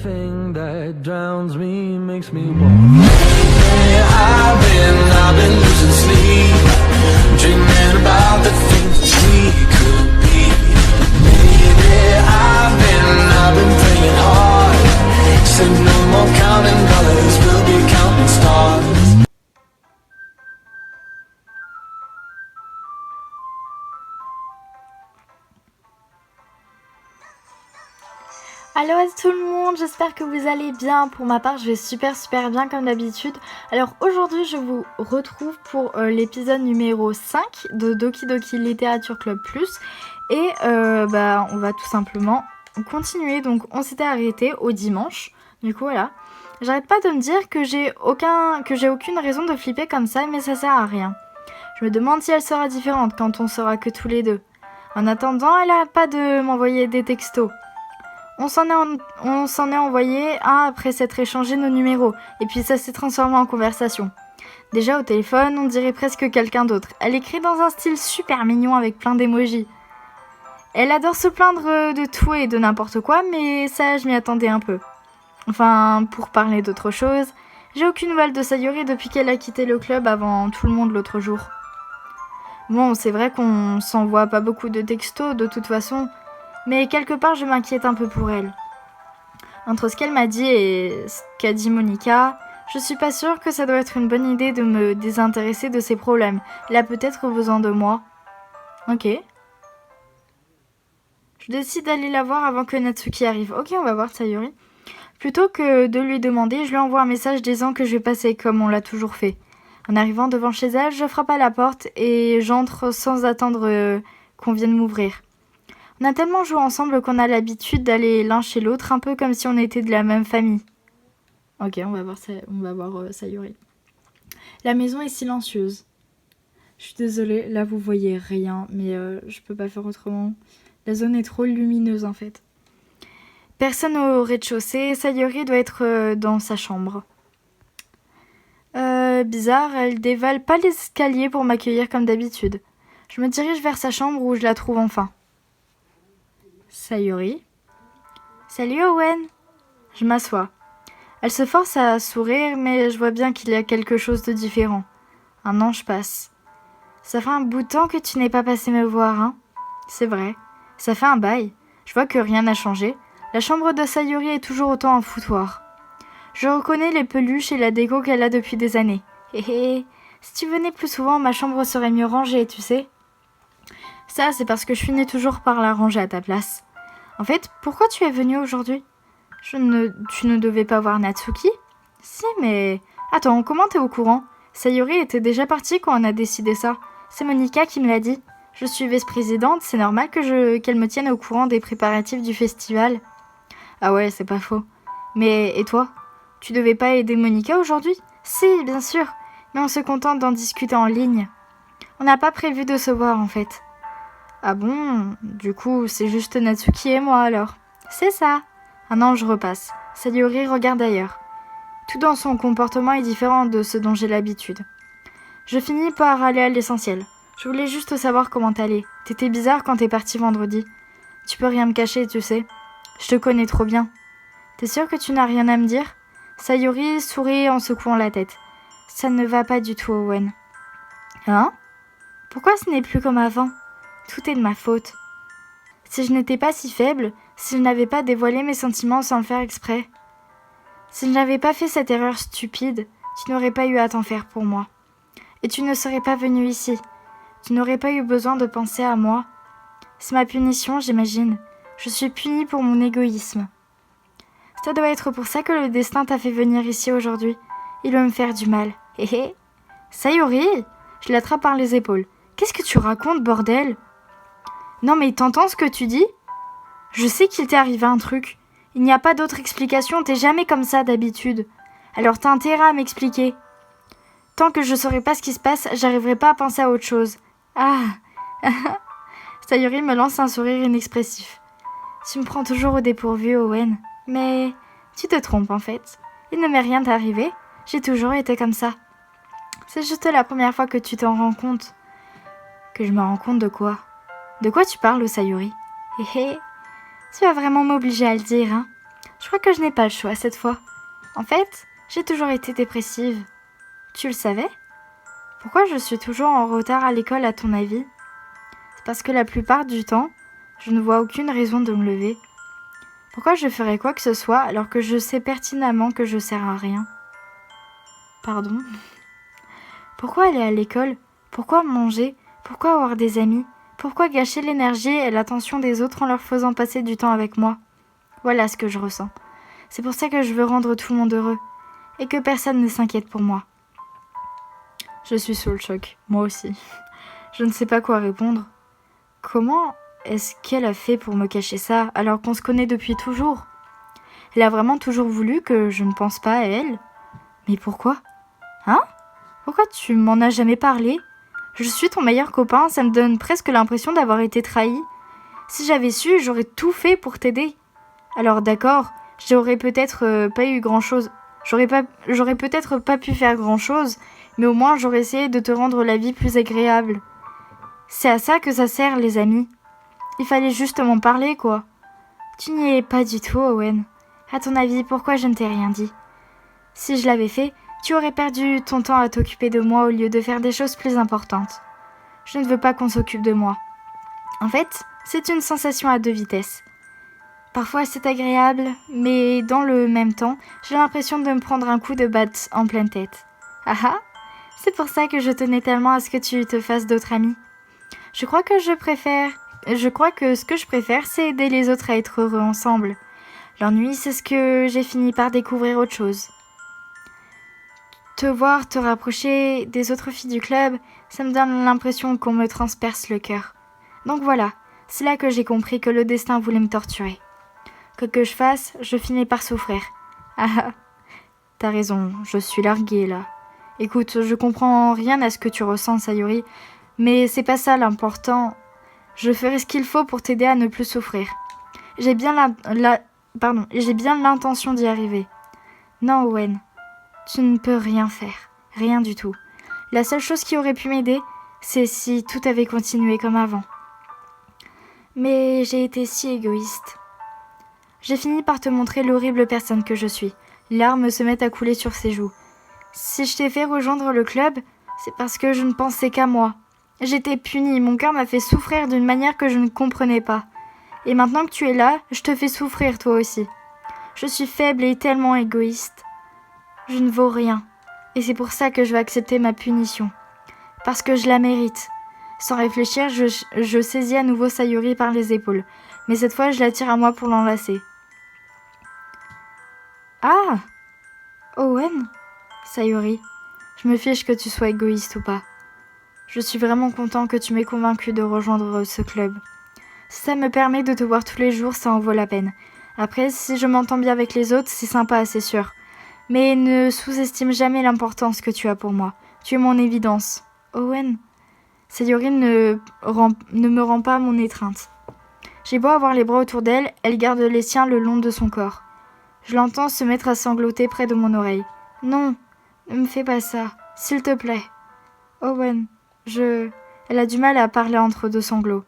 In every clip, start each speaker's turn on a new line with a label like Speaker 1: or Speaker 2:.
Speaker 1: thing that drowns me, makes me walk. I've been losing sleep, dreaming about the things we could be. Maybe I've been praying hard, said no more counting dollars, we'll be counting stars.
Speaker 2: Hello à tout le monde, j'espère que vous allez bien. Pour ma part, je vais super bien comme d'habitude. Alors aujourd'hui, je vous retrouve pour l'épisode numéro 5 de Doki Doki Literature Club Plus. Et on va tout simplement continuer. Donc on s'était arrêté au dimanche. Du coup voilà. J'arrête pas de me dire que j'ai aucune raison de flipper comme ça, mais ça sert à rien. Je me demande si elle sera différente quand on sera que tous les deux. En attendant, elle arrête pas de m'envoyer des textos. On s'en est envoyé un après s'être échangé nos numéros, et puis ça s'est transformé en conversation. Déjà au téléphone, on dirait presque quelqu'un d'autre. Elle écrit dans un style super mignon avec plein d'émojis. Elle adore se plaindre de tout et de n'importe quoi, mais ça, je m'y attendais un peu. Enfin, pour parler d'autre chose, j'ai aucune nouvelle de Sayuri depuis qu'elle a quitté le club avant tout le monde l'autre jour. Bon, c'est vrai qu'on s'envoie pas beaucoup de textos de toute façon, mais quelque part, je m'inquiète un peu pour elle. Entre ce qu'elle m'a dit et ce qu'a dit Monica, je suis pas sûre que ça doit être une bonne idée de me désintéresser de ses problèmes. Elle a peut-être besoin de moi. Ok. Je décide d'aller la voir avant que Natsuki arrive. Ok, on va voir Sayuri. Plutôt que de lui demander, je lui envoie un message disant que je vais passer comme on l'a toujours fait. En arrivant devant chez elle, je frappe à la porte et j'entre sans attendre qu'on vienne m'ouvrir. On a tellement joué ensemble qu'on a l'habitude d'aller l'un chez l'autre, un peu comme si on était de la même famille. Ok, on va voir Sayuri. La maison est silencieuse. Je suis désolée, là vous voyez rien, mais je peux pas faire autrement. La zone est trop lumineuse en fait. Personne au rez-de-chaussée, Sayuri doit être dans sa chambre. Bizarre, elle dévale pas les escaliers pour m'accueillir comme d'habitude. Je me dirige vers sa chambre où je la trouve enfin. Sayuri. Salut Owen. Je m'assois. Elle se force à sourire, mais je vois bien qu'il y a quelque chose de différent. Un ange passe. Ça fait un bout de temps que tu n'es pas passé me voir, hein? C'est vrai. Ça fait un bail. Je vois que rien n'a changé. La chambre de Sayuri est toujours autant un foutoir. Je reconnais les peluches et la déco qu'elle a depuis des années. Hé hé, si tu venais plus souvent, ma chambre serait mieux rangée, tu sais. Ça, c'est parce que je finis toujours par la ranger à ta place. En fait, pourquoi tu es venue aujourd'hui ? Tu ne devais pas voir Natsuki ? Si, mais... Attends, comment t'es au courant ? Sayuri était déjà partie quand on a décidé ça. C'est Monica qui me l'a dit. Je suis vice-présidente, c'est normal qu'elle me tienne au courant des préparatifs du festival. Ah ouais, c'est pas faux. Mais, et toi ? Tu devais pas aider Monica aujourd'hui ? Si, bien sûr, mais on se contente d'en discuter en ligne. On n'a pas prévu de se voir en fait. Ah bon ? Du coup, c'est juste Natsuki et moi alors. C'est ça. Un ange repasse. Sayuri regarde ailleurs. Tout dans son comportement est différent de ce dont j'ai l'habitude. Je finis par aller à l'essentiel. Je voulais juste savoir comment t'allais. T'étais bizarre quand t'es parti vendredi. Tu peux rien me cacher, tu sais. Je te connais trop bien. T'es sûr que tu n'as rien à me dire ? Sayuri sourit en secouant la tête. Ça ne va pas du tout, Owen. Hein ? Pourquoi ce n'est plus comme avant ? Tout est de ma faute. Si je n'étais pas si faible, si je n'avais pas dévoilé mes sentiments sans le faire exprès, si je n'avais pas fait cette erreur stupide, tu n'aurais pas eu à t'en faire pour moi. Et tu ne serais pas venu ici. Tu n'aurais pas eu besoin de penser à moi. C'est ma punition, j'imagine. Je suis punie pour mon égoïsme. Ça doit être pour ça que le destin t'a fait venir ici aujourd'hui. Il veut me faire du mal. Hé hé. Sayuri ! Je l'attrape par les épaules. Qu'est-ce que tu racontes, bordel ? Non mais t'entends ce que tu dis ? Je sais qu'il t'est arrivé un truc. Il n'y a pas d'autre explication, t'es jamais comme ça d'habitude. Alors t'as intérêt à m'expliquer. Tant que je saurai pas ce qui se passe, j'arriverai pas à penser à autre chose. Ah. Sayuri me lance un sourire inexpressif. Tu me prends toujours au dépourvu, Owen. Mais tu te trompes en fait. Il ne m'est rien arrivé. J'ai toujours été comme ça. C'est juste la première fois que tu t'en rends compte. Que je me rends compte de quoi ? De quoi tu parles, Sayuri ? Hé hé. Tu vas vraiment m'obliger à le dire, hein ? Je crois que je n'ai pas le choix cette fois. En fait, j'ai toujours été dépressive. Tu le savais? Pourquoi je suis toujours en retard à l'école à ton avis? C'est parce que la plupart du temps, je ne vois aucune raison de me lever. Pourquoi je ferais quoi que ce soit alors que je sais pertinemment que je sers à rien? Pardon? Pourquoi aller à l'école? Pourquoi manger? Pourquoi avoir des amis? Pourquoi gâcher l'énergie et l'attention des autres en leur faisant passer du temps avec moi? Voilà ce que je ressens. C'est pour ça que je veux rendre tout le monde heureux et que personne ne s'inquiète pour moi. Je suis sous le choc, moi aussi. Je ne sais pas quoi répondre. Comment est-ce qu'elle a fait pour me cacher ça alors qu'on se connaît depuis toujours? Elle a vraiment toujours voulu que je ne pense pas à elle? Mais pourquoi? Hein? Pourquoi tu m'en as jamais parlé? Je suis ton meilleur copain, ça me donne presque l'impression d'avoir été trahi. Si j'avais su, j'aurais tout fait pour t'aider. Alors d'accord, j'aurais peut-être pas eu grand-chose. J'aurais peut-être pas pu faire grand-chose, mais au moins j'aurais essayé de te rendre la vie plus agréable. C'est à ça que ça sert, les amis. Il fallait juste m'en parler, quoi. Tu n'y es pas du tout, Owen. À ton avis, pourquoi je ne t'ai rien dit? Si je l'avais fait, tu aurais perdu ton temps à t'occuper de moi au lieu de faire des choses plus importantes. Je ne veux pas qu'on s'occupe de moi. En fait, c'est une sensation à deux vitesses. Parfois c'est agréable, mais dans le même temps, j'ai l'impression de me prendre un coup de batte en pleine tête. Ah ah, c'est pour ça que je tenais tellement à ce que tu te fasses d'autres amis. Je crois que ce que je préfère, c'est aider les autres à être heureux ensemble. L'ennui, c'est ce que j'ai fini par découvrir autre chose. Te voir te rapprocher des autres filles du club, ça me donne l'impression qu'on me transperce le cœur. Donc voilà, c'est là que j'ai compris que le destin voulait me torturer. Quoi que je fasse, je finis par souffrir. Ah ah, t'as raison, je suis larguée là. Écoute, je comprends rien à ce que tu ressens, Sayuri, mais c'est pas ça l'important. Je ferai ce qu'il faut pour t'aider à ne plus souffrir. J'ai bien l'intention d'y arriver. Non, Owen, tu ne peux rien faire, rien du tout. La seule chose qui aurait pu m'aider, c'est si tout avait continué comme avant. Mais j'ai été si égoïste. J'ai fini par te montrer l'horrible personne que je suis. Les larmes se mettent à couler sur ses joues. Si je t'ai fait rejoindre le club, c'est parce que je ne pensais qu'à moi. J'étais punie, mon cœur m'a fait souffrir d'une manière que je ne comprenais pas. Et maintenant que tu es là, je te fais souffrir toi aussi. Je suis faible et tellement égoïste. Je ne vaux rien. Et c'est pour ça que je vais accepter ma punition. Parce que je la mérite. Sans réfléchir, je saisis à nouveau Sayuri par les épaules. Mais cette fois, je la tire à moi pour l'enlacer. Ah! Owen? Sayuri, je me fiche que tu sois égoïste ou pas. Je suis vraiment content que tu m'aies convaincu de rejoindre ce club. Si ça me permet de te voir tous les jours, ça en vaut la peine. Après, si je m'entends bien avec les autres, c'est sympa, c'est sûr. Mais ne sous-estime jamais l'importance que tu as pour moi. Tu es mon évidence. Owen? Sayuri ne me rend pas mon étreinte. J'ai beau avoir les bras autour d'elle, elle garde les siens le long de son corps. Je l'entends se mettre à sangloter près de mon oreille. Non, ne me fais pas ça, s'il te plaît. Owen, Elle a du mal à parler entre deux sanglots.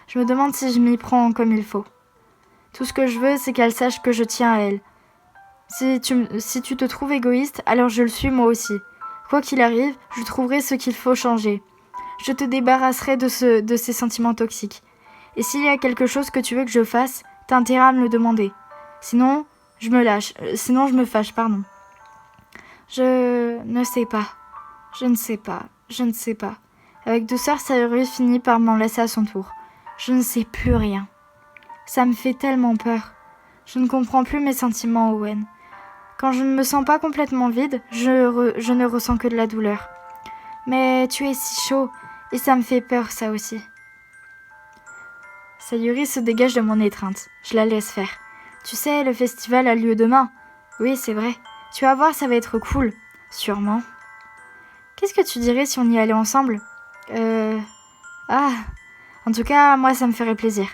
Speaker 2: Je me demande si je m'y prends comme il faut. Tout ce que je veux, c'est qu'elle sache que je tiens à elle. Si tu te trouves égoïste, alors je le suis moi aussi. Quoi qu'il arrive, je trouverai ce qu'il faut changer. Je te débarrasserai de ces sentiments toxiques. Et s'il y a quelque chose que tu veux que je fasse, t'as intérêt à me le demander. Sinon, je me fâche, pardon. Je ne sais pas. Je ne sais pas. Avec douceur, Sayuri finit par m'enlacer à son tour. Je ne sais plus rien. Ça me fait tellement peur. Je ne comprends plus mes sentiments, Owen. Quand je ne me sens pas complètement vide, je ne ressens que de la douleur. Mais tu es si chaud, et ça me fait peur, ça aussi. Sayuri se dégage de mon étreinte. Je la laisse faire. Tu sais, le festival a lieu demain. Oui, c'est vrai. Tu vas voir, ça va être cool. Sûrement. Qu'est-ce que tu dirais si on y allait ensemble? En tout cas, moi, ça me ferait plaisir.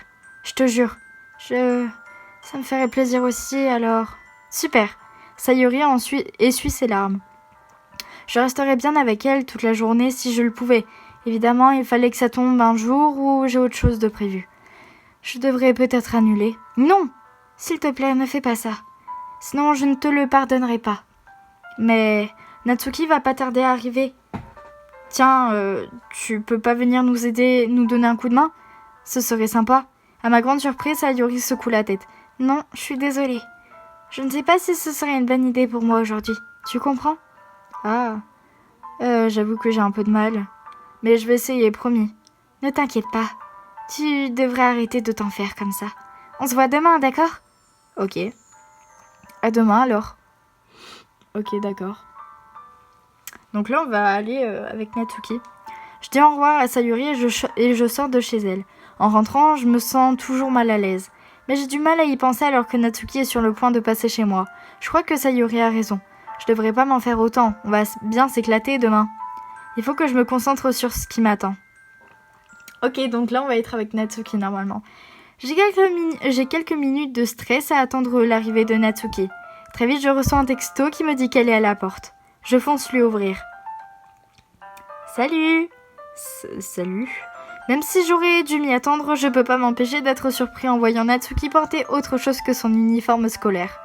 Speaker 2: Je te jure. Ça me ferait plaisir aussi, alors... Super. Sayuri essuie ses larmes. Je resterais bien avec elle toute la journée si je le pouvais. Évidemment, il fallait que ça tombe un jour où j'ai autre chose de prévu. Je devrais peut-être annuler. Non! S'il te plaît, ne fais pas ça. Sinon, je ne te le pardonnerai pas. Mais Natsuki va pas tarder à arriver. Tiens, tu peux pas venir nous aider, nous donner un coup de main? Ce serait sympa. À ma grande surprise, Sayuri secoue la tête. Non, je suis désolée. Je ne sais pas si ce serait une bonne idée pour moi aujourd'hui. Tu comprends? Ah, j'avoue que j'ai un peu de mal. Mais je vais essayer, promis. Ne t'inquiète pas. Tu devrais arrêter de t'en faire comme ça. On se voit demain, d'accord? Ok. À demain alors. Ok, d'accord. Donc là, on va aller avec Natsuki. Je dis au revoir à Sayuri et je sors de chez elle. En rentrant, je me sens toujours mal à l'aise. Mais j'ai du mal à y penser alors que Natsuki est sur le point de passer chez moi. Je crois que Sayuri a raison. Je devrais pas m'en faire autant. On va bien s'éclater demain. Il faut que je me concentre sur ce qui m'attend. Ok, donc là, on va être avec Natsuki normalement. J'ai quelques minutes de stress à attendre l'arrivée de Natsuki. Très vite, je reçois un texto qui me dit qu'elle est à la porte. Je fonce lui ouvrir. Salut. Salut. Même si j'aurais dû m'y attendre, je peux pas m'empêcher d'être surpris en voyant Natsuki porter autre chose que son uniforme scolaire.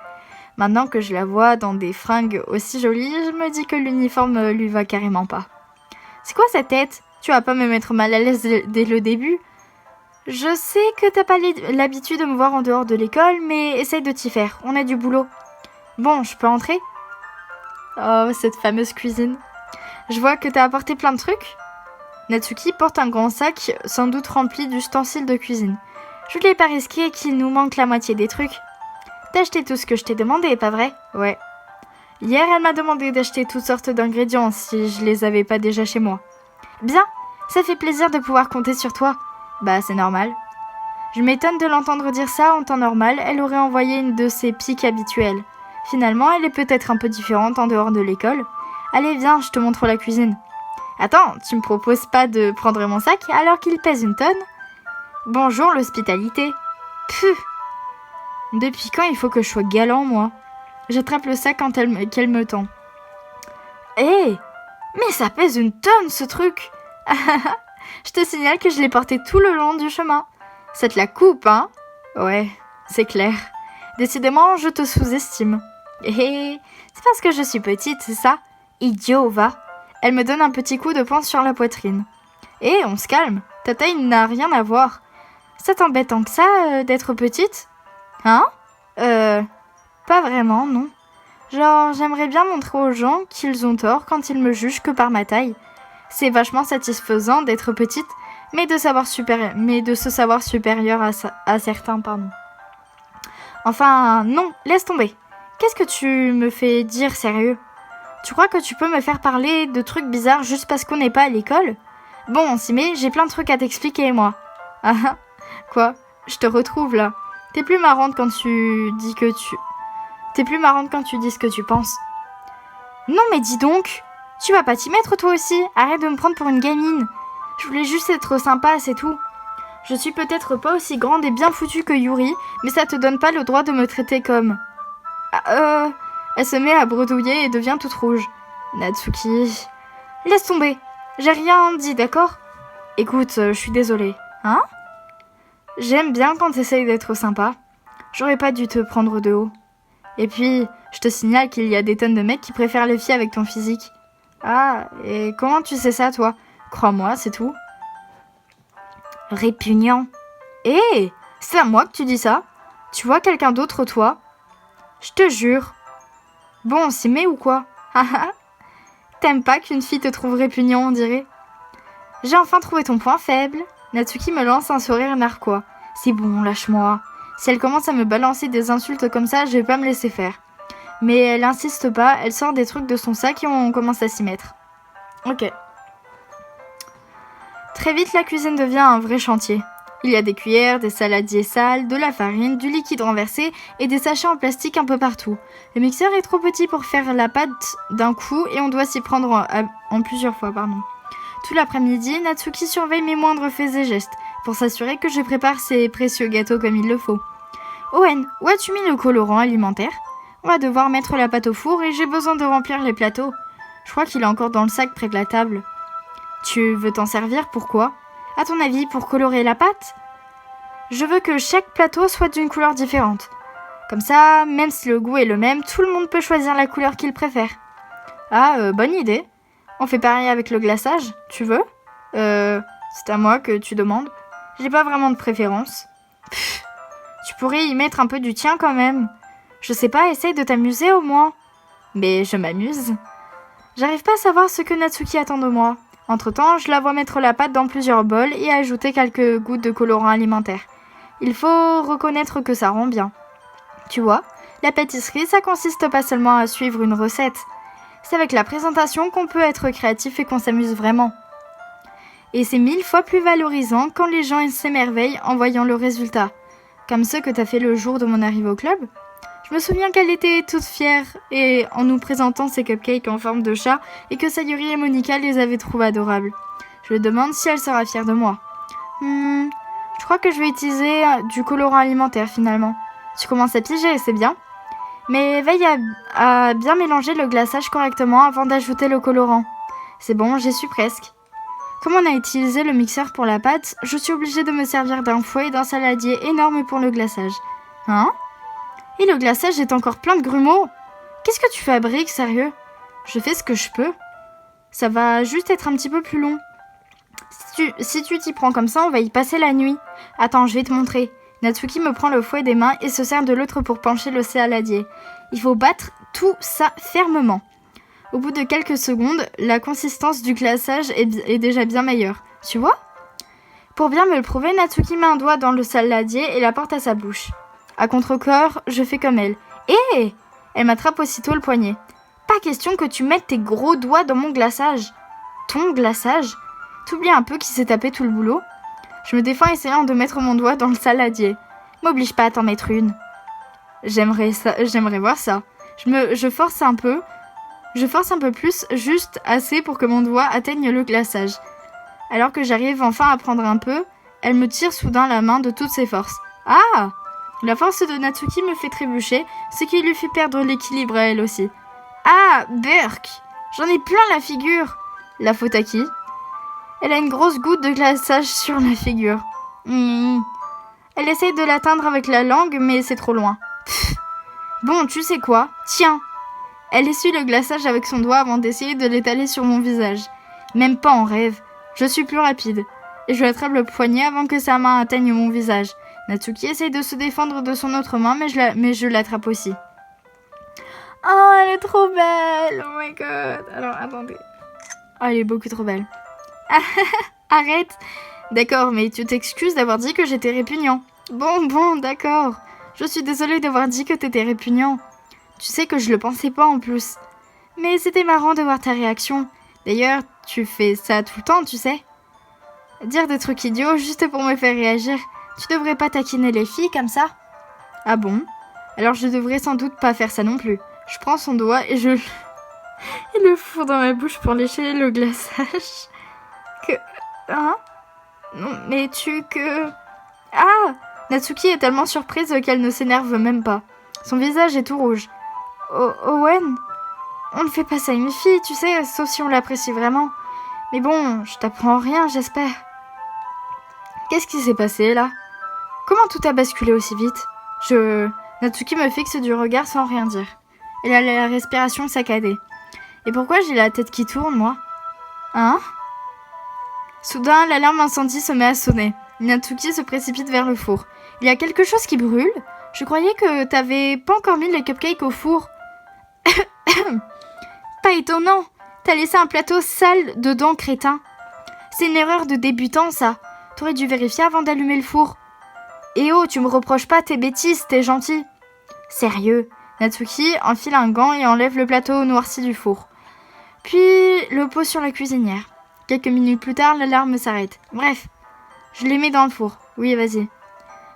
Speaker 2: Maintenant que je la vois dans des fringues aussi jolies, je me dis que l'uniforme lui va carrément pas. C'est quoi cette tête? Tu vas pas me mettre mal à l'aise dès le début? Je sais que t'as pas l'habitude de me voir en dehors de l'école, mais essaye de t'y faire, on a du boulot. Bon, je peux entrer? Oh, cette fameuse cuisine. Je vois que t'as apporté plein de trucs. Natsuki porte un grand sac, sans doute rempli d'ustensiles de cuisine. Je voulais pas risquer qu'il nous manque la moitié des trucs. T'as acheté tout ce que je t'ai demandé, pas vrai? Ouais. Hier, elle m'a demandé d'acheter toutes sortes d'ingrédients si je les avais pas déjà chez moi. Bien, ça fait plaisir de pouvoir compter sur toi. Bah, c'est normal. Je m'étonne de l'entendre dire ça en temps normal, elle aurait envoyé une de ses piques habituelles. Finalement, elle est peut-être un peu différente en dehors de l'école. Allez, viens, je te montre la cuisine. Attends, tu me proposes pas de prendre mon sac alors qu'il pèse une tonne? Bonjour, l'hospitalité. Pfff. Depuis quand il faut que je sois galant, moi? J'attrape le sac quand qu'elle me tend. Hé, mais ça pèse une tonne, ce truc. Je te signale que je l'ai porté tout le long du chemin. Ça te la coupe, hein? Ouais, c'est clair. Décidément, je te sous-estime. Hé, c'est parce que je suis petite, c'est ça? Idiot, va. Elle me donne un petit coup de poing sur la poitrine. Hé, on se calme. Ta taille n'a rien à voir. Ça t'embête tant que ça, d'être petite? Hein? Pas vraiment, non. Genre, j'aimerais bien montrer aux gens qu'ils ont tort quand ils me jugent que par ma taille. C'est vachement satisfaisant d'être petite, mais de se savoir supérieure à certains, pardon. Enfin, non, laisse tomber. Qu'est-ce que tu me fais dire, sérieux? Tu crois que tu peux me faire parler de trucs bizarres juste parce qu'on n'est pas à l'école? Bon, on s'y met, j'ai plein de trucs à t'expliquer, moi. Ah ah, quoi? Je te retrouve, là. T'es plus marrante quand tu dis ce que tu penses. Non, mais dis donc! Tu vas pas t'y mettre, toi aussi? Arrête de me prendre pour une gamine. Je voulais juste être sympa, c'est tout. Je suis peut-être pas aussi grande et bien foutue que Yuri, mais ça te donne pas le droit de me traiter comme... Elle se met à bredouiller et devient toute rouge. Natsuki... Laisse tomber. J'ai rien dit, d'accord? Écoute, je suis désolée. Hein? J'aime bien quand t'essayes d'être sympa. J'aurais pas dû te prendre de haut. Et puis, je te signale qu'il y a des tonnes de mecs qui préfèrent les filles avec ton physique. Ah, et comment tu sais ça, toi? Crois-moi, c'est tout. Répugnant. Hé, c'est à moi que tu dis ça? Tu vois quelqu'un d'autre, toi? Je te jure. Bon, on s'y met ou quoi? Haha. T'aimes pas qu'une fille te trouve répugnant, on dirait? J'ai enfin trouvé ton point faible. Natsuki me lance un sourire narquois. C'est bon, lâche-moi. Si elle commence à me balancer des insultes comme ça, je vais pas me laisser faire. Mais elle insiste pas, elle sort des trucs de son sac et on commence à s'y mettre. Ok. Très vite, la cuisine devient un vrai chantier. Il y a des cuillères, des saladiers sales, de la farine, du liquide renversé et des sachets en plastique un peu partout. Le mixeur est trop petit pour faire la pâte d'un coup et on doit s'y prendre en plusieurs fois, pardon. Tout l'après-midi, Natsuki surveille mes moindres faits et gestes pour s'assurer que je prépare ces précieux gâteaux comme il le faut. Owen, où as-tu mis le colorant alimentaire? On va devoir mettre la pâte au four et j'ai besoin de remplir les plateaux. Je crois qu'il est encore dans le sac près de la table. Tu veux t'en servir, pourquoi? À ton avis, pour colorer la pâte? Je veux que chaque plateau soit d'une couleur différente. Comme ça, même si le goût est le même, tout le monde peut choisir la couleur qu'il préfère. Ah, bonne idée. On fait pareil avec le glaçage, tu veux ? C'est à moi que tu demandes. J'ai pas vraiment de préférence. Pff, tu pourrais y mettre un peu du tien quand même. Je sais pas, essaye de t'amuser au moins. Mais je m'amuse. J'arrive pas à savoir ce que Natsuki attend de moi. Entre-temps, je la vois mettre la pâte dans plusieurs bols et ajouter quelques gouttes de colorant alimentaire. Il faut reconnaître que ça rend bien. Tu vois, la pâtisserie, ça consiste pas seulement à suivre une recette. C'est avec la présentation qu'on peut être créatif et qu'on s'amuse vraiment. Et c'est 1000 fois plus valorisant quand les gens s'émerveillent en voyant le résultat. Comme ceux que t'as fait le jour de mon arrivée au club. Je me souviens qu'elle était toute fière et en nous présentant ses cupcakes en forme de chat et que Sayuri et Monica les avaient trouvés adorables. Je me demande si elle sera fière de moi. Je crois que je vais utiliser du colorant alimentaire finalement. Tu commences à piger, c'est bien. Mais veille à bien mélanger le glaçage correctement avant d'ajouter le colorant. C'est bon, j'y suis presque. Comme on a utilisé le mixeur pour la pâte, je suis obligée de me servir d'un fouet et d'un saladier énorme pour le glaçage. Hein ? Et le glaçage est encore plein de grumeaux. Qu'est-ce que tu fabriques, sérieux ? Je fais ce que je peux. Ça va juste être un petit peu plus long. Si tu t'y prends comme ça, on va y passer la nuit. Attends, je vais te montrer. Natsuki me prend le fouet des mains et se sert de l'autre pour pencher le saladier. Il faut battre tout ça fermement. Au bout de quelques secondes, la consistance du glaçage est déjà bien meilleure. Tu vois ? Pour bien me le prouver, Natsuki met un doigt dans le saladier et la porte à sa bouche. À contre-cœur, je fais comme elle. Hé ! Elle m'attrape aussitôt le poignet. Pas question que tu mettes tes gros doigts dans mon glaçage. Ton glaçage ? T'oublies un peu qui s'est tapé tout le boulot ? Je me défends essayant de mettre mon doigt dans le saladier. M'oblige pas à t'en mettre une. J'aimerais voir ça. Je force un peu plus, juste assez pour que mon doigt atteigne le glaçage. Alors que j'arrive enfin à prendre un peu, elle me tire soudain la main de toutes ses forces. Ah ! La force de Natsuki me fait trébucher, ce qui lui fait perdre l'équilibre à elle aussi. Ah, Burk ! J'en ai plein la figure. La faute à qui ? Elle a une grosse goutte de glaçage sur la figure. Elle essaye de l'atteindre avec la langue, mais c'est trop loin. Pff. Bon, tu sais quoi ? Tiens ! Elle essuie le glaçage avec son doigt avant d'essayer de l'étaler sur mon visage. Même pas en rêve. Je suis plus rapide. Et je attrape le poignet avant que sa main atteigne mon visage. Natsuki essaye de se défendre de son autre main, mais je l'attrape aussi. Oh, elle est trop belle! Oh my god! Alors, attendez. Oh, elle est beaucoup trop belle. Arrête! D'accord, mais tu t'excuses d'avoir dit que j'étais répugnant. Bon, d'accord. Je suis désolée d'avoir dit que t'étais répugnant. Tu sais que je le pensais pas en plus. Mais c'était marrant de voir ta réaction. D'ailleurs, tu fais ça tout le temps, tu sais. Dire des trucs idiots juste pour me faire réagir. Tu devrais pas taquiner les filles comme ça. Ah bon ? Alors je devrais sans doute pas faire ça non plus. Je prends son doigt et je le fous dans ma bouche pour lécher le glaçage. Hein ? Non, mais Ah ! Natsuki est tellement surprise qu'elle ne s'énerve même pas. Son visage est tout rouge. Owen ? On ne fait pas ça à une fille, tu sais, sauf si on l'apprécie vraiment. Mais bon, je t'apprends rien, j'espère. Qu'est-ce qui s'est passé, là ? Comment tout a basculé aussi vite ? Natsuki me fixe du regard sans rien dire. Elle a la respiration saccadée. Et pourquoi j'ai la tête qui tourne, moi ? Hein ? Soudain, l'alarme incendie se met à sonner. Natsuki se précipite vers le four. Il y a quelque chose qui brûle ? Je croyais que t'avais pas encore mis les cupcakes au four. Pas étonnant. T'as laissé un plateau sale dedans, crétin. C'est une erreur de débutant, ça. T'aurais dû vérifier avant d'allumer le four. Eh oh, tu me reproches pas tes bêtises, t'es gentil. Sérieux. Natsuki enfile un gant et enlève le plateau noirci du four. Puis le pose sur la cuisinière. Quelques minutes plus tard, l'alarme s'arrête. Bref, je les mets dans le four. Oui, vas-y.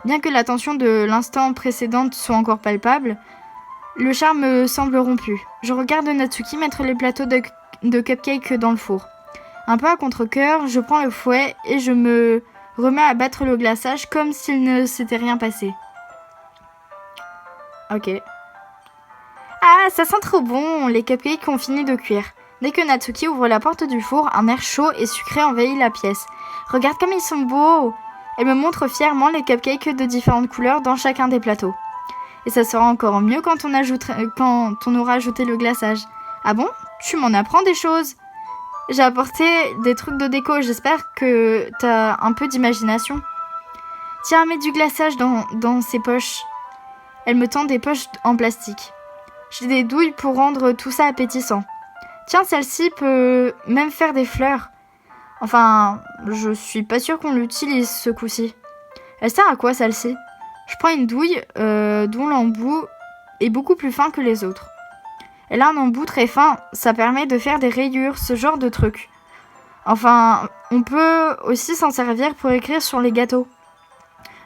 Speaker 2: Bien que la tension de l'instant précédent soit encore palpable, le charme semble rompu. Je regarde Natsuki mettre les plateaux de cupcakes dans le four. Un peu à contre-cœur, je prends le fouet et je me remets à battre le glaçage comme s'il ne s'était rien passé. Ok. Ah, ça sent trop bon. Les cupcakes ont fini de cuire. Dès que Natsuki ouvre la porte du four, un air chaud et sucré envahit la pièce. Regarde comme ils sont beaux. Elle me montre fièrement les cupcakes de différentes couleurs dans chacun des plateaux. Et ça sera encore mieux quand on aura ajouté le glaçage. Ah bon? Tu m'en apprends des choses. J'ai apporté des trucs de déco, j'espère que t'as un peu d'imagination. Tiens, mets du glaçage dans ces poches. Elle me tend des poches en plastique. J'ai des douilles pour rendre tout ça appétissant. Tiens, celle-ci peut même faire des fleurs. Enfin, je suis pas sûre qu'on l'utilise ce coup-ci. Elle sert à quoi celle-ci? Je prends une douille dont l'embout est beaucoup plus fin que les autres. Elle a un embout très fin, ça permet de faire des rayures, ce genre de truc. Enfin, on peut aussi s'en servir pour écrire sur les gâteaux.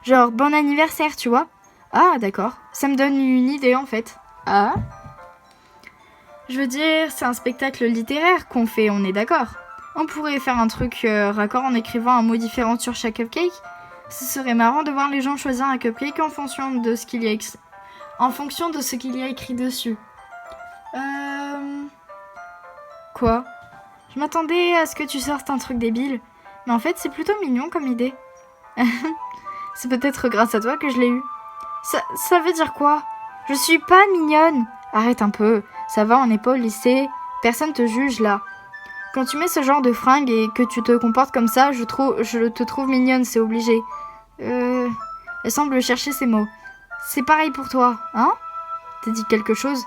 Speaker 2: Genre, bon anniversaire, tu vois? Ah, d'accord. Ça me donne une idée, en fait. Ah? Je veux dire, c'est un spectacle littéraire qu'on fait, on est d'accord. On pourrait faire un truc raccord en écrivant un mot différent sur chaque cupcake. Ce serait marrant de voir les gens choisir un cupcake en fonction de ce qu'il y a écrit dessus. Quoi? Je m'attendais à ce que tu sortes un truc débile. Mais en fait, c'est plutôt mignon comme idée. C'est peut-être grâce à toi que je l'ai eu. Ça veut dire quoi? Je suis pas mignonne. Arrête un peu. Ça va, on n'est pas au lycée. Personne te juge là. Quand tu mets ce genre de fringues et que tu te comportes comme ça, je te trouve mignonne, c'est obligé. Elle semble chercher ses mots. C'est pareil pour toi, hein? T'as dit quelque chose?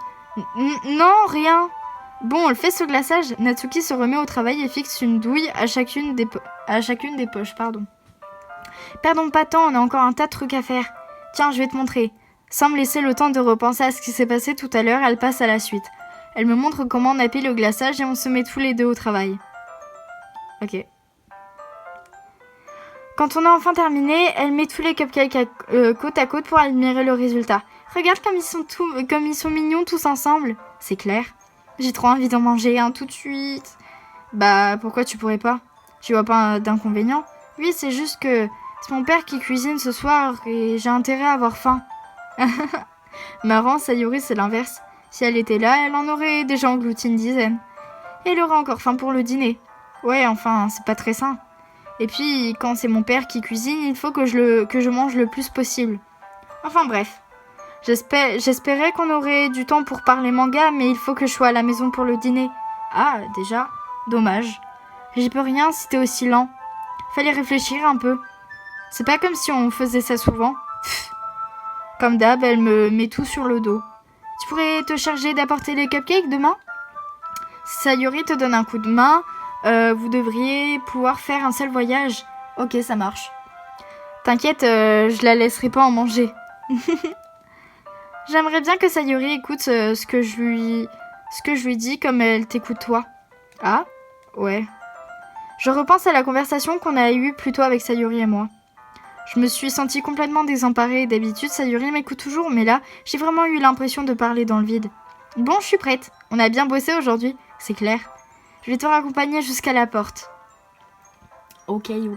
Speaker 2: Non, rien. Bon, on le fait ce glaçage. Natsuki se remet au travail et fixe une douille à chacune des poches. Perdons pas de temps, on a encore un tas de trucs à faire. Tiens, je vais te montrer. Sans me laisser le temps de repenser à ce qui s'est passé tout à l'heure, elle passe à la suite. Elle me montre comment on appuie le glaçage et on se met tous les deux au travail. Ok. Quand on a enfin terminé, elle met tous les cupcakes côte à côte pour admirer le résultat. Regarde comme ils sont mignons tous ensemble. C'est clair. J'ai trop envie d'en manger un tout de suite. Bah, pourquoi tu pourrais pas? Tu vois pas d'inconvénient? Oui, c'est juste que c'est mon père qui cuisine ce soir et j'ai intérêt à avoir faim. Marrant, Sayuri, c'est l'inverse. Si elle était là, elle en aurait déjà englouti une dizaine. Et elle aurait encore faim pour le dîner. Ouais, enfin, c'est pas très sain. Et puis, quand c'est mon père qui cuisine, il faut que je mange le plus possible. Enfin bref. J'espérais qu'on aurait du temps pour parler manga, mais il faut que je sois à la maison pour le dîner. Ah, déjà? Dommage. J'y peux rien si t'es aussi lent. Fallait réfléchir un peu. C'est pas comme si on faisait ça souvent. Pff. Comme d'hab, elle me met tout sur le dos. Tu pourrais te charger d'apporter les cupcakes demain? Si Sayuri te donne un coup de main, vous devriez pouvoir faire un seul voyage. Ok, ça marche. T'inquiète, je la laisserai pas en manger. J'aimerais bien que Sayuri écoute ce que je lui dis comme elle t'écoute toi. Ah? Ouais. Je repense à la conversation qu'on a eue plus tôt avec Sayuri et moi. Je me suis sentie complètement désemparée. D'habitude, Sayuri m'écoute toujours, mais là, j'ai vraiment eu l'impression de parler dans le vide. Bon, je suis prête. On a bien bossé aujourd'hui, c'est clair. Je vais te raccompagner jusqu'à la porte. Ok. Et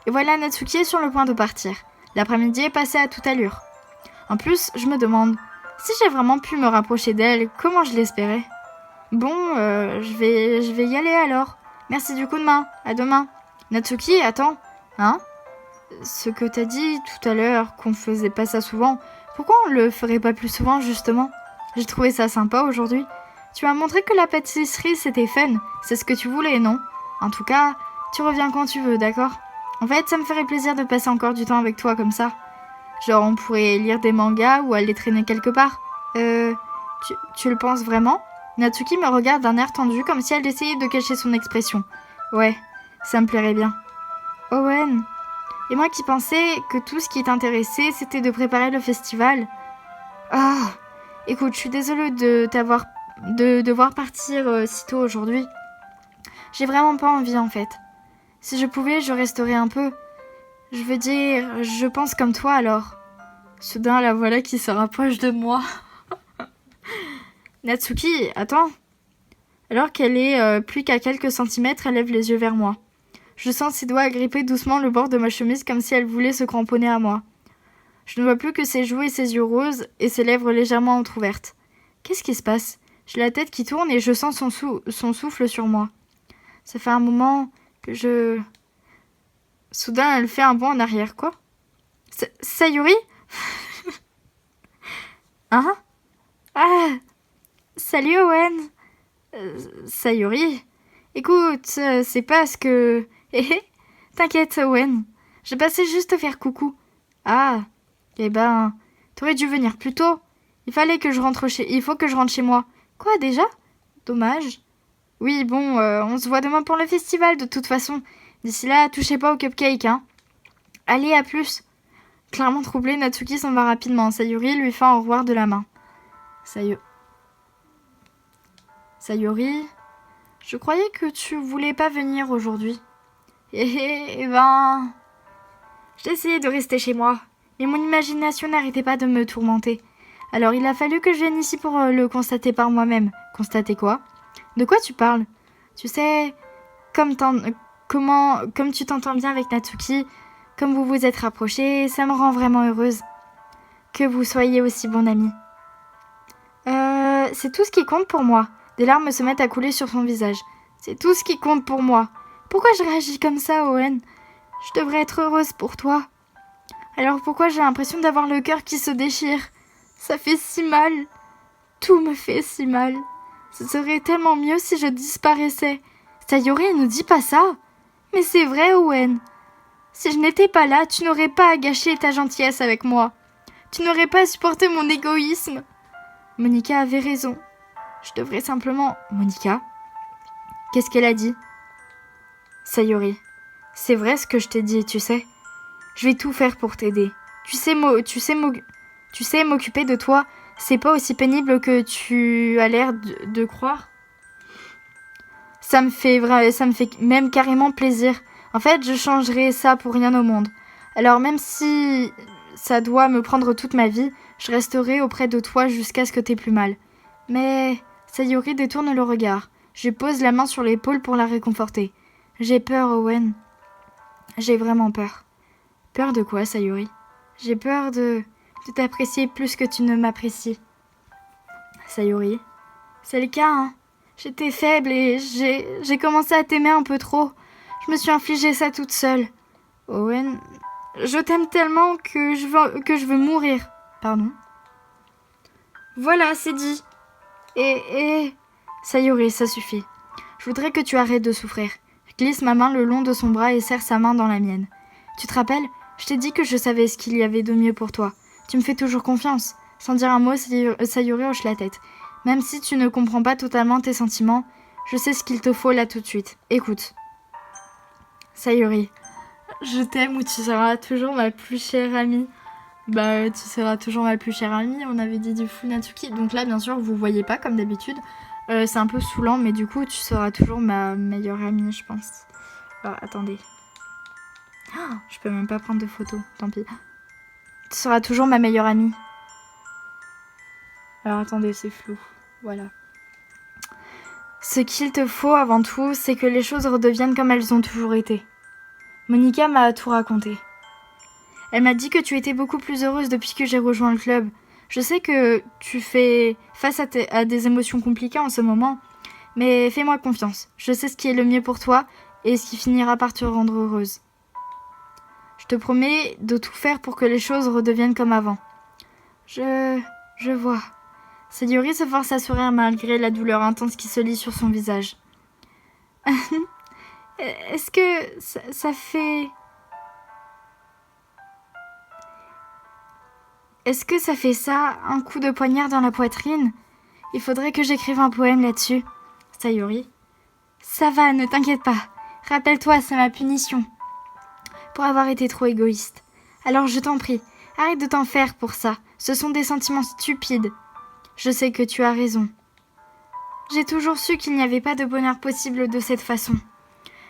Speaker 2: voilà Natsuki est sur le point de partir. L'après-midi est passé à toute allure. En plus, je me demande, si j'ai vraiment pu me rapprocher d'elle, comment je l'espérais? Bon, je vais y aller alors. Merci du coup de main. À demain. Natsuki, attends. Hein? Ce que t'as dit tout à l'heure, qu'on faisait pas ça souvent, pourquoi on le ferait pas plus souvent justement? J'ai trouvé ça sympa aujourd'hui. Tu m'as montré que la pâtisserie c'était fun. C'est ce que tu voulais, non? En tout cas, tu reviens quand tu veux, d'accord? En fait, ça me ferait plaisir de passer encore du temps avec toi comme ça. Genre, on pourrait lire des mangas ou aller traîner quelque part. Tu le penses vraiment? Natsuki me regarde d'un air tendu comme si elle essayait de cacher son expression. Ouais, ça me plairait bien. Owen, et moi qui pensais que tout ce qui t'intéressait c'était de préparer le festival. Ah, écoute, je suis désolée de devoir partir si tôt aujourd'hui. J'ai vraiment pas envie en fait. Si je pouvais, je resterais un peu. Je veux dire, je pense comme toi alors. Soudain, la voilà qui se rapproche de moi. Natsuki, attends. Alors qu'elle est plus qu'à quelques centimètres, elle lève les yeux vers moi. Je sens ses doigts agripper doucement le bord de ma chemise comme si elle voulait se cramponner à moi. Je ne vois plus que ses joues et ses yeux roses et ses lèvres légèrement entrouvertes. Qu'est-ce qui se passe? J'ai la tête qui tourne et je sens son souffle sur moi. Ça fait un moment que je... Soudain, elle fait un bond en arrière. Quoi? Sayuri? Hein? Ah! Salut Owen! Sayuri? Écoute, c'est parce que... Hé hé! T'inquiète Owen, je passais juste te faire coucou. Ah! Eh ben, t'aurais dû venir plus tôt. Il faut que je rentre chez moi. Quoi déjà? Dommage. Oui, bon, on se voit demain pour le festival de toute façon. D'ici là, touchez pas au cupcake, hein. Allez, à plus. Clairement troublée, Natsuki s'en va rapidement. Sayuri lui fait au revoir de la main. Sayuri, je croyais que tu voulais pas venir aujourd'hui. Eh ben... J'ai essayé de rester chez moi, mais mon imagination n'arrêtait pas de me tourmenter. Alors il a fallu que je vienne ici pour le constater par moi-même. Constater quoi? De quoi tu parles? Tu sais, comme tu t'entends bien avec Natsuki, comme vous vous êtes rapprochés, ça me rend vraiment heureuse. Que vous soyez aussi bon ami. C'est tout ce qui compte pour moi. Des larmes se mettent à couler sur son visage. C'est tout ce qui compte pour moi. Pourquoi je réagis comme ça, Owen? Je devrais être heureuse pour toi. Alors pourquoi j'ai l'impression d'avoir le cœur qui se déchire? Ça fait si mal. Tout me fait si mal. Ce serait tellement mieux si je disparaissais. Sayori ne dit pas ça. Mais c'est vrai, Owen. Si je n'étais pas là, tu n'aurais pas à gâcher ta gentillesse avec moi. Tu n'aurais pas à supporter mon égoïsme. Monica avait raison. Je devrais simplement... Monica? Qu'est-ce qu'elle a dit? Sayori, c'est vrai ce que je t'ai dit, tu sais. Je vais tout faire pour t'aider. Tu sais m'occuper de toi, c'est pas aussi pénible que tu as l'air de croire. Ça me fait même carrément plaisir. En fait, je changerais ça pour rien au monde. Alors même si ça doit me prendre toute ma vie, je resterai auprès de toi jusqu'à ce que t'aies plus mal. Mais Sayori détourne le regard. Je pose la main sur l'épaule pour la réconforter. J'ai peur, Owen. J'ai vraiment peur. Peur de quoi, Sayori? J'ai peur de t'apprécier plus que tu ne m'apprécies. Sayori, c'est le cas, hein. J'étais faible et j'ai commencé à t'aimer un peu trop. Je me suis infligé ça toute seule. Owen, je t'aime tellement que je veux mourir. Pardon? Voilà, c'est dit. Et... Sayori, ça suffit. Je voudrais que tu arrêtes de souffrir. Je glisse ma main le long de son bras et serre sa main dans la mienne. Tu te rappelles? Je t'ai dit que je savais ce qu'il y avait de mieux pour toi. Tu me fais toujours confiance. Sans dire un mot, Sayori hoche la tête. Même si tu ne comprends pas totalement tes sentiments, je sais ce qu'il te faut là tout de suite. Écoute. Sayori, je t'aime ou tu seras toujours ma plus chère amie. Bah, tu seras toujours ma plus chère amie, on avait dit du Funatsuki. Donc là, bien sûr, vous voyez pas comme d'habitude. C'est un peu saoulant, mais du coup, tu seras toujours ma meilleure amie, je pense. Alors, attendez. Oh, je peux même pas prendre de photos, tant pis. Tu seras toujours ma meilleure amie. Alors, attendez, c'est flou. Voilà. Ce qu'il te faut avant tout, c'est que les choses redeviennent comme elles ont toujours été. Monica m'a tout raconté. Elle m'a dit que tu étais beaucoup plus heureuse depuis que j'ai rejoint le club. Je sais que tu fais face à des émotions compliquées en ce moment, mais fais-moi confiance. Je sais ce qui est le mieux pour toi et ce qui finira par te rendre heureuse. Je te promets de tout faire pour que les choses redeviennent comme avant. Je vois. Sayori se force à sourire malgré la douleur intense qui se lit sur son visage. Est-ce que ça fait... Est-ce que ça fait ça, un coup de poignard dans la poitrine? Il faudrait que j'écrive un poème là-dessus. Sayori. Ça va, ne t'inquiète pas. Rappelle-toi, c'est ma punition. Pour avoir été trop égoïste. Alors je t'en prie, arrête de t'en faire pour ça. Ce sont des sentiments stupides. Je sais que tu as raison. J'ai toujours su qu'il n'y avait pas de bonheur possible de cette façon.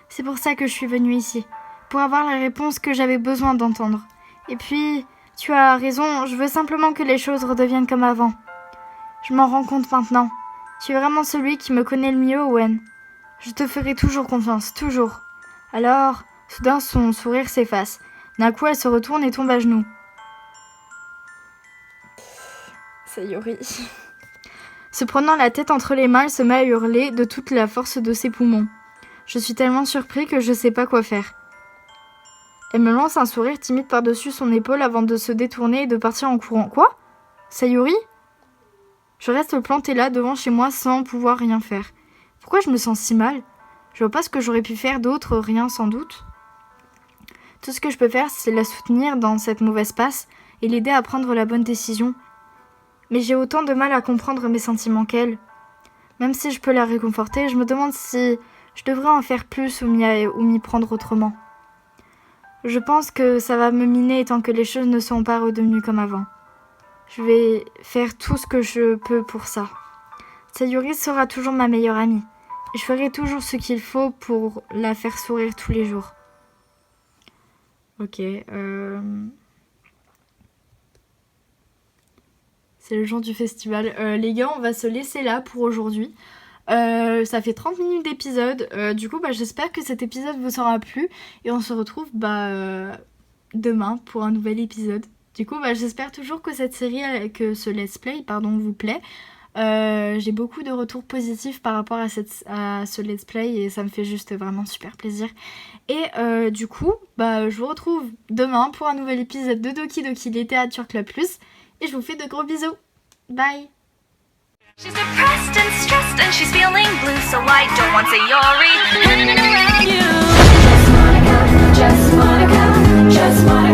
Speaker 2: C'est pour ça que je suis venue ici. Pour avoir la réponse que j'avais besoin d'entendre. Et puis... Tu as raison, je veux simplement que les choses redeviennent comme avant. Je m'en rends compte maintenant. Tu es vraiment celui qui me connaît le mieux, Owen. Je te ferai toujours confiance, toujours. Alors, soudain, son sourire s'efface. D'un coup, elle se retourne et tombe à genoux. Sayori. Se prenant la tête entre les mains, elle se met à hurler de toute la force de ses poumons. Je suis tellement surpris que je sais pas quoi faire. Elle me lance un sourire timide par-dessus son épaule avant de se détourner et de partir en courant. Quoi? Sayori? Je reste plantée là devant chez moi sans pouvoir rien faire. Pourquoi je me sens si mal? Je vois pas ce que j'aurais pu faire d'autre, rien sans doute. Tout ce que je peux faire, c'est la soutenir dans cette mauvaise passe et l'aider à prendre la bonne décision. Mais j'ai autant de mal à comprendre mes sentiments qu'elle. Même si je peux la réconforter, je me demande si je devrais en faire plus ou m'y prendre autrement. Je pense que ça va me miner tant que les choses ne sont pas redevenues comme avant. Je vais faire tout ce que je peux pour ça. Sayuri sera toujours ma meilleure amie. Et je ferai toujours ce qu'il faut pour la faire sourire tous les jours. Ok. C'est le jour du festival. Les gars, on va se laisser là pour aujourd'hui. Ça fait 30 minutes d'épisode. Du coup, j'espère que cet épisode vous sera plu. Et on se retrouve demain pour un nouvel épisode. Du coup, j'espère toujours que cette série, que ce let's play, vous plaît. J'ai beaucoup de retours positifs par rapport à ce let's play et ça me fait juste vraiment super plaisir. Et du coup, je vous retrouve demain pour un nouvel épisode de Doki Doki Literature Club Plus et je vous fais de gros bisous. Bye.
Speaker 3: She's depressed and stressed and she's feeling blue, so I don't want Sayori hanging around you. Just Monica, just Monica, just Monica.